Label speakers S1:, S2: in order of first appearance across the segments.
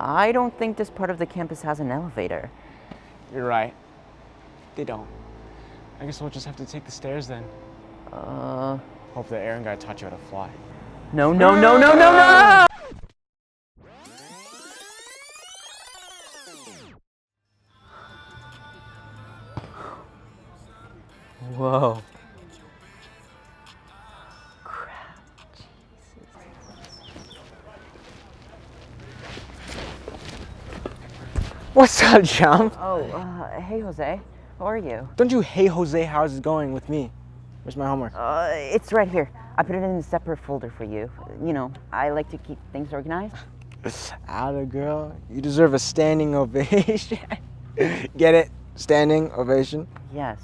S1: I don't think this part of the campus has an elevator.
S2: You're right. They don't. I guess we'll just have to take the stairs then. Hope the Aaron guy taught you how to fly.
S1: No, no, no, no, no, no! Whoa. Crap, Jesus.
S2: What's up, chum?
S1: Oh, hey, Jose. How are you?
S2: Don't you hey Jose, how's it going with me? Where's my homework?
S1: It's right here. I put it in a separate folder for you. You know, I like to keep things organized.
S2: Atta girl, you deserve a standing ovation. Get it? Standing ovation?
S1: Yes,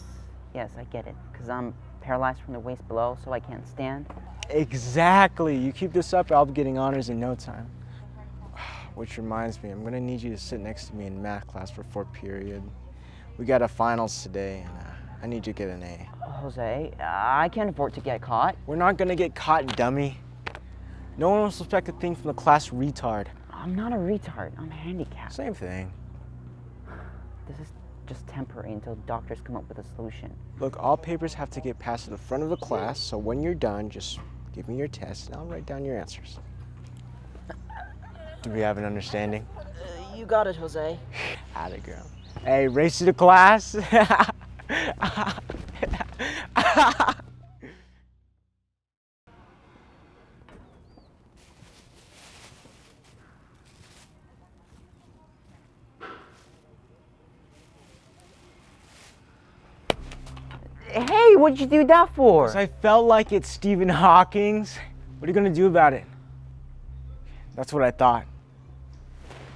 S1: I get it. Because I'm paralyzed from the waist below, so I can't stand.
S2: Exactly. You keep this up, I'll be getting honors in no time. Which reminds me, I'm gonna need you to sit next to me in math class for fourth period. We got a finals today, and I need you to get an A.
S1: Jose, I can't afford to get caught.
S2: We're not gonna get caught, dummy. No one will suspect a thing from the class retard.
S1: I'm not a retard, I'm handicapped.
S2: Same thing.
S1: This is just temporary until doctors come up with a solution.
S2: Look, all papers have to get passed to the front of the class, so when you're done, just give me your test and I'll write down your answers. Do we have an understanding?
S1: You got it, Jose.
S2: Atta girl. Hey, race to the class.
S1: Hey, what'd you do that for?
S2: 'Cause I felt like it's Stephen Hawking's. What are you gonna do about it? That's what I thought.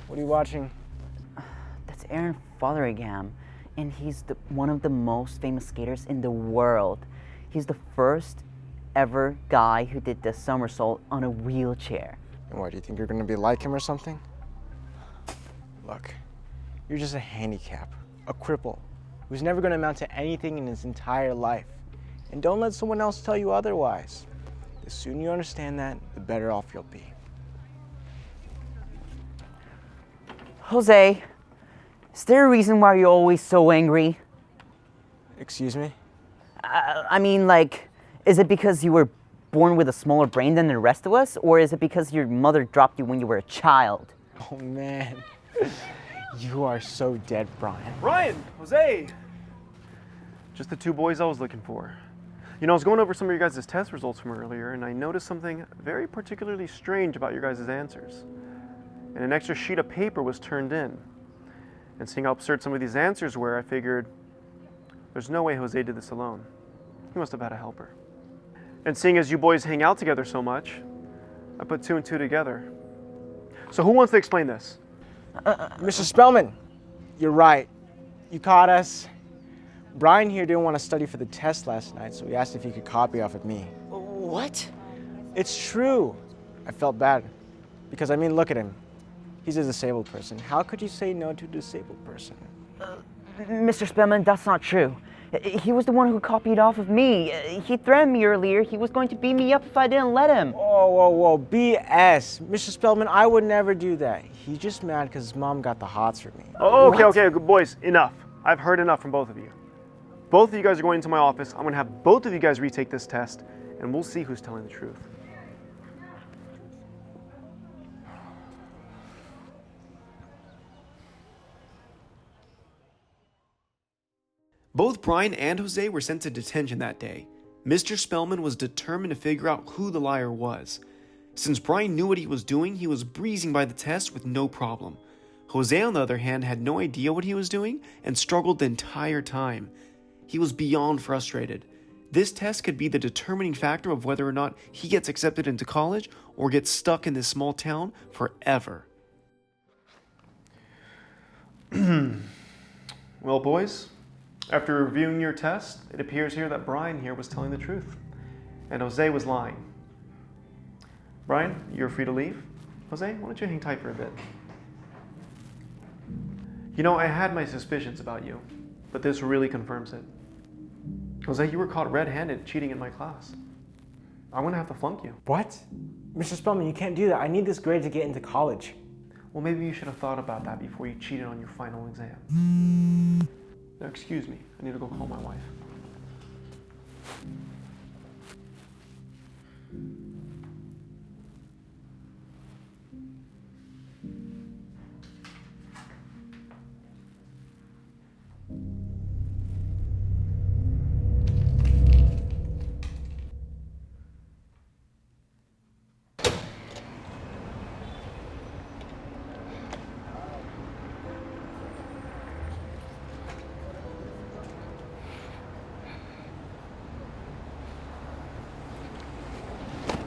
S2: What are you watching?
S1: That's Aaron Fotheringham, and he's one of the most famous skaters in the world. He's the first ever guy who did the somersault on a wheelchair.
S2: And what, do you think you're gonna be like him or something? Look, you're just a handicap, a cripple, who's never gonna amount to anything in his entire life. And don't let someone else tell you otherwise. The sooner you understand that, the better off you'll be.
S1: Jose, is there a reason why you're always so angry?
S2: Excuse me?
S1: I mean, like, is it because you were born with a smaller brain than the rest of us? Or is it because your mother dropped you when you were a child?
S2: Oh man, you are so dead, Brian.
S3: Brian, Jose! Just the two boys I was looking for. You know, I was going over some of your guys' test results from earlier, and I noticed something very particularly strange about your guys' answers. And an extra sheet of paper was turned in. And seeing how absurd some of these answers were, I figured, there's no way Jose did this alone. He must have had a helper. And seeing as you boys hang out together so much, I put two and two together. So who wants to explain this?
S2: Mr. Spellman, you're right. You caught us. Brian here didn't want to study for the test last night, so he asked if he could copy off of me.
S1: What?
S2: It's true. I felt bad. Because, I mean, look at him. He's a disabled person. How could you say no to a disabled person?
S1: Mr. Spellman, that's not true. He was the one who copied off of me. He threatened me earlier. He was going to beat me up if I didn't let him.
S2: Whoa, BS. Mr. Spellman, I would never do that. He's just mad because his mom got the hots for me.
S3: Oh, okay, boys, enough. I've heard enough from both of you. Both of you guys are going into my office. I'm going to have both of you guys retake this test, and we'll see who's telling the truth.
S4: Both Brian and Jose were sent to detention that day. Mr. Spellman was determined to figure out who the liar was. Since Brian knew what he was doing, he was breezing by the test with no problem. Jose, on the other hand, had no idea what he was doing and struggled the entire time. He was beyond frustrated. This test could be the determining factor of whether or not he gets accepted into college or gets stuck in this small town forever.
S3: Well, boys, after reviewing your test, it appears here that Brian here was telling the truth, and Jose was lying. Brian, you're free to leave. Jose, why don't you hang tight for a bit? You know, I had my suspicions about you, but this really confirms it. Jose, you were caught red-handed cheating in my class. I'm gonna have to flunk you.
S2: What? Mr. Spellman, you can't do that. I need this grade to get into college.
S3: Well, maybe you should have thought about that before you cheated on your final exam. Now, excuse me, I need to go call my wife.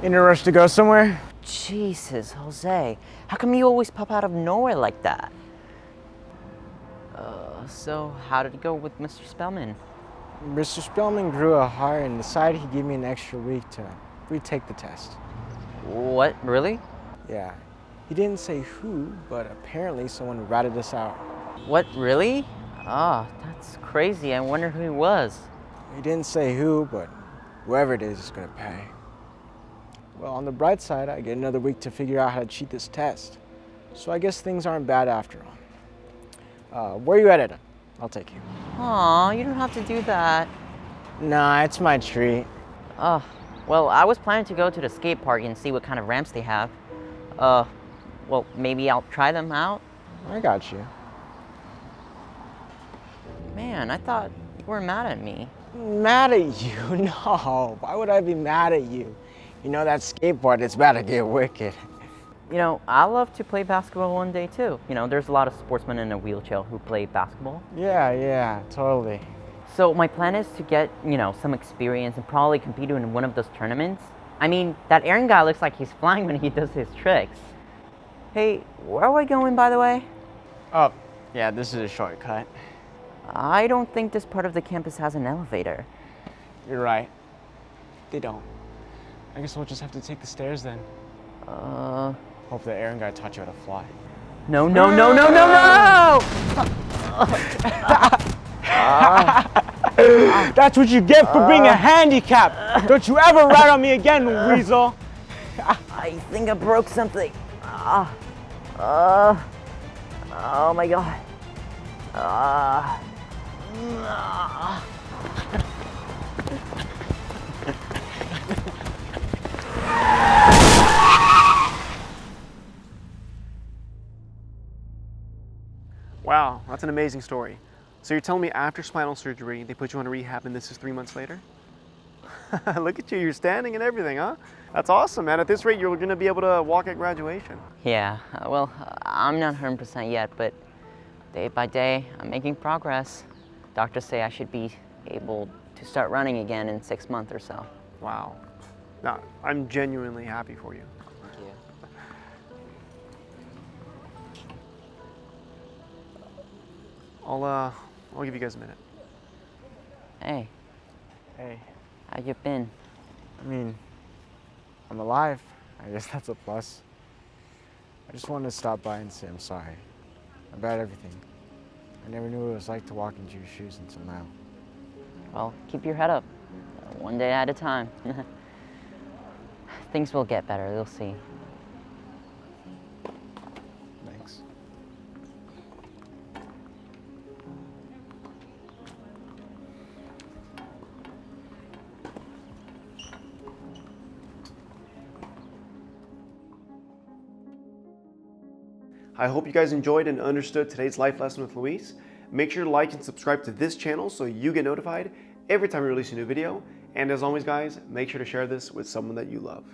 S2: In a rush to go somewhere?
S1: Jesus, Jose, how come you always pop out of nowhere like that? So how did it go with Mr. Spellman?
S2: Mr. Spellman grew a heart and decided he'd give me an extra week to retake the test.
S1: What, really?
S2: Yeah, he didn't say who, but apparently someone ratted us out.
S1: What, really? Ah, that's crazy. I wonder who it was.
S2: He didn't say who, but whoever it is gonna pay. Well, on the bright side, I get another week to figure out how to cheat this test. So I guess things aren't bad after all. Where you at? I'll take you.
S1: Aw, you don't have to do that.
S2: Nah, it's my treat.
S1: Well, I was planning to go to the skate park and see what kind of ramps they have. Well, maybe I'll try them out.
S2: I got you.
S1: Man, I thought you were mad at me.
S2: Mad at you? No, why would I be mad at you? You know, that skateboard is about to get wicked.
S1: You know, I love to play basketball one day too. You know, there's a lot of sportsmen in a wheelchair who play basketball.
S2: Yeah, totally.
S1: So my plan is to get, you know, some experience and probably compete in one of those tournaments. I mean, that Aaron guy looks like he's flying when he does his tricks. Hey, where are we going, by the way?
S2: Oh, yeah, this is a shortcut.
S1: I don't think this part of the campus has an elevator.
S2: You're right. They don't. I guess we'll just have to take the stairs then. Hope the Aaron guy taught you how to fly.
S1: No!
S2: That's what you get for being a handicap! Don't you ever rat on me again, weasel!
S1: I think I broke something. Oh my god.
S3: Wow, that's an amazing story. So you're telling me after spinal surgery, they put you on rehab and this is 3 months later? Look at you, you're standing and everything, huh? That's awesome, man. At this rate, you're gonna be able to walk at graduation.
S1: Yeah, well, I'm not 100% yet, but day by day, I'm making progress. Doctors say I should be able to start running again in 6 months or so.
S3: Wow. Now, I'm genuinely happy for you.
S1: Thank you.
S3: I'll give you guys a minute.
S1: Hey,
S2: Hey,
S1: how you been?
S2: I mean, I'm alive. I guess that's a plus. I just wanted to stop by and say I'm sorry about everything. I never knew what it was like to walk into your shoes until now.
S1: Well, keep your head up. One day at a time. Things will get better, you'll see.
S2: Thanks.
S3: I hope you guys enjoyed and understood today's life lesson with Luis. Make sure to like and subscribe to this channel so you get notified every time we release a new video. And as always, guys, make sure to share this with someone that you love.